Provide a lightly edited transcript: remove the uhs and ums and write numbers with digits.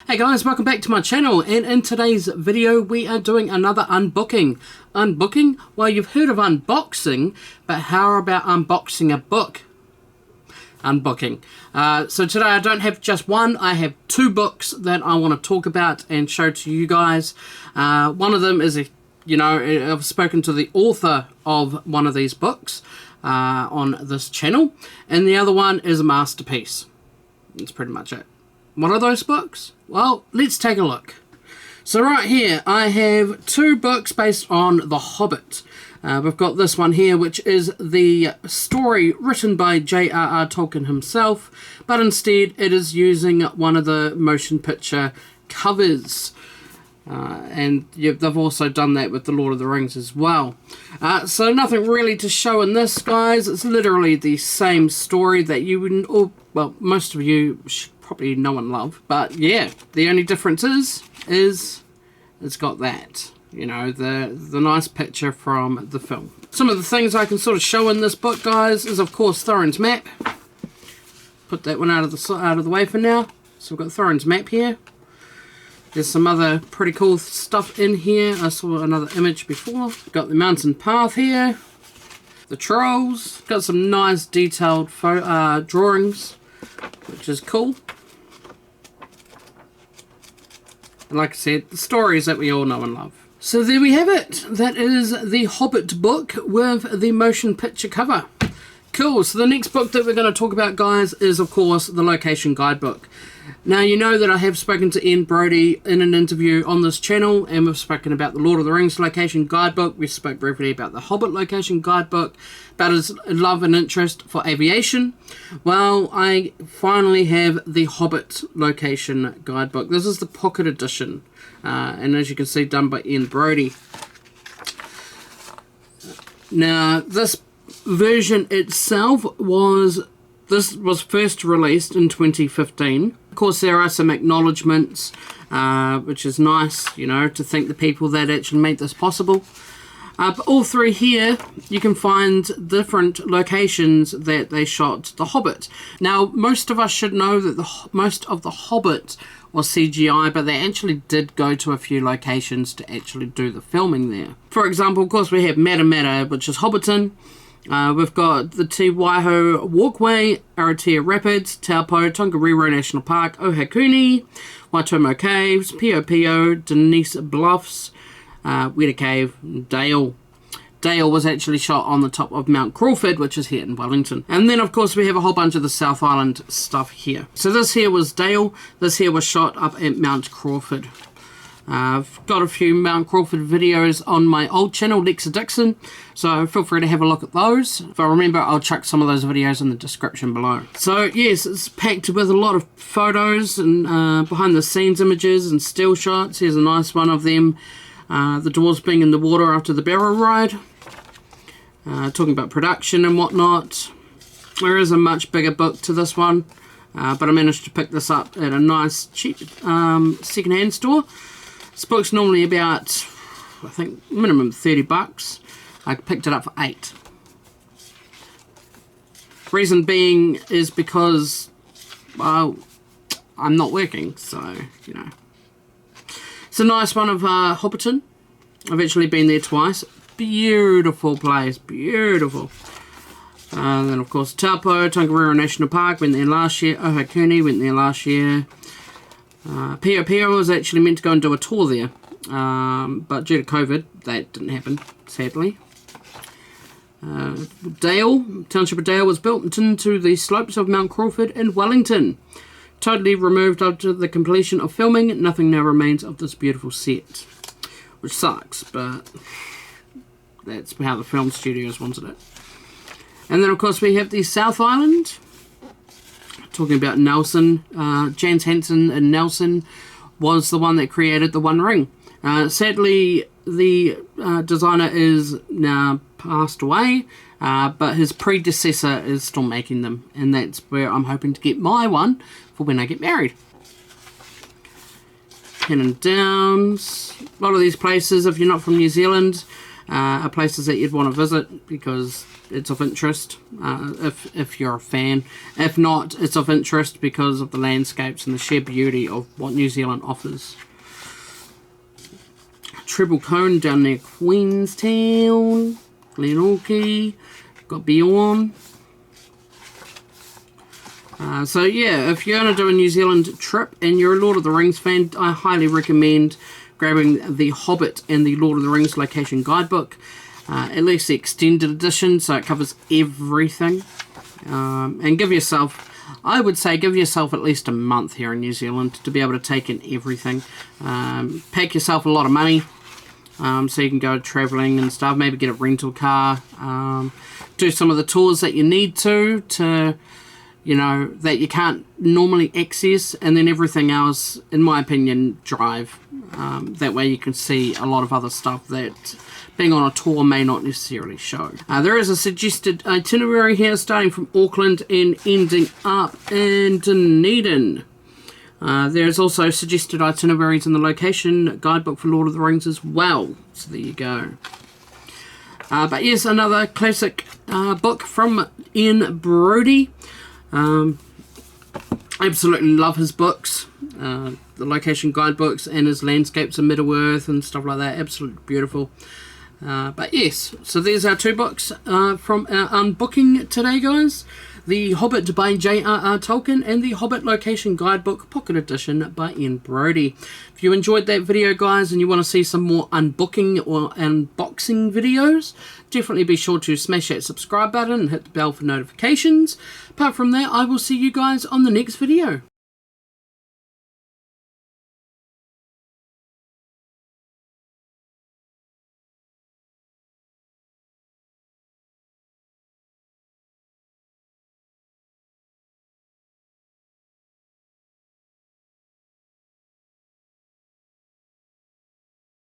Hey guys, welcome back to my channel, and in today's video we are doing another unbooking. Unbooking? Well, you've heard of unboxing, but how about unboxing a book? Unbooking. So today I don't have just one, I have two books that I want to talk about and show to you guys. One of them is, I've spoken to the author of one of these books on this channel, and the other one is a masterpiece. That's pretty much it. What are those books? Well, let's take a look. So right here, I have two books based on The Hobbit. We've got this one here, which is the story written by J.R.R. Tolkien himself, but instead it is using one of the motion picture covers. And they've also done that with The Lord of the Rings as well. So nothing really to show in this, guys. It's literally the same story that you wouldn't, well, most of you probably know and love. But yeah, the only difference is it's got that, the nice picture from the film. Some of the things I can sort of show in this book, guys, is of course Thorin's map. Put that one out of the way for now. So we've got Thorin's map here. There's some other pretty cool stuff in here. I saw another image before. Got the mountain path here. The trolls. Got some nice detailed drawings, which is cool. And like I said, the stories that we all know and love. So there we have it. That is the Hobbit book with the motion picture cover. Cool. So the next book that we're going to talk about, guys, is of course the Location Guidebook. Now, you know that I have spoken to Brodie in an interview on this channel, and we've spoken about the Lord of the Rings Location Guidebook. We spoke briefly about the Hobbit Location Guidebook, about his love and interest for aviation. Well, I finally have the Hobbit Location Guidebook. This is the pocket edition, and as you can see, done by Brodie. Now, this version itself was first released in 2015. Of course, there are some acknowledgements, which is nice, to thank the people that actually made this possible. But all through here, you can find different locations that they shot The Hobbit. Now, most of us should know that most of The Hobbit was CGI, but they actually did go to a few locations to actually do the filming there. For example, of course, we have Matamata, which is Hobbiton. We've got the Te Waiho Walkway, Aratia Rapids, Taupo, Tongariro National Park, Ohakuni, Waitomo Caves, Pio Pio, Denise Bluffs, Weta Cave, Dale. Dale was actually shot on the top of Mount Crawford, which is here in Wellington. And then, of course, we have a whole bunch of the South Island stuff here. So this here was Dale. This here was shot up at Mount Crawford. I've got a few Mount Crawford videos on my old channel, Lexa Dixon, so feel free to have a look at those. If I remember, I'll chuck some of those videos in the description below. So yes, it's packed with a lot of photos and behind the scenes images and still shots. Here's a nice one of them, the dwarves being in the water after the barrel ride. Talking about production and whatnot. There is a much bigger book to this one, but I managed to pick this up at a nice cheap second-hand store. This book's normally about, I think, minimum 30 bucks. I picked it up for 8. Reason being is because, well, I'm not working, so, It's a nice one of Hobbiton. I've actually been there twice. Beautiful place, beautiful. Then, of course, Taupo, Tongariro National Park, went there last year. Ohakuni, went there last year. Pio Pio was actually meant to go and do a tour there, but due to COVID, that didn't happen, sadly. Dale, Township of Dale was built into the slopes of Mount Crawford in Wellington. Totally removed after the completion of filming, nothing now remains of this beautiful set. Which sucks, but that's how the film studios wanted it. And then, of course, we have the South Island. Talking about Nelson, Jens Hansen and Nelson was the one that created the One Ring. Sadly, the designer is now passed away, but his predecessor is still making them, and that's where I'm hoping to get my one for when I get married. Cannon Downs, a lot of these places, if you're not from New Zealand, are places that you'd want to visit because it's of interest, if you're a fan. If not, it's of interest because of the landscapes and the sheer beauty of what New Zealand offers. Treble Cone down near Queenstown, Glenorchy, got Bjorn. So yeah, if you're going to do a New Zealand trip and you're a Lord of the Rings fan, I highly recommend grabbing the Hobbit and the Lord of the Rings location guidebook, at least the extended edition, so it covers everything. And give yourself, I would say, give yourself at least a month here in New Zealand to be able to take in everything. Pack yourself a lot of money, so you can go travelling and stuff. Maybe get a rental car, do some of the tours that you need to you know, that you can't normally access, and then everything else, in my opinion, drive. That way you can see a lot of other stuff that being on a tour may not necessarily show. There is a suggested itinerary here, starting from Auckland and ending up in Dunedin. There's also suggested itineraries in the location guidebook for Lord of the Rings as well. So there you go. But yes, another classic book from Ian Brodie. Absolutely love his books, the location guidebooks and his landscapes of Middle-earth and stuff like that. Absolutely beautiful. But yes, so there's our two books from our unbooking today, guys. The Hobbit by J.R.R. Tolkien and the Hobbit Location Guidebook Pocket Edition by Ian Brodie. If you enjoyed that video, guys, and you want to see some more unbooking or unboxing videos, definitely be sure to smash that subscribe button and hit the bell for notifications. Apart from that, I will see you guys on the next video.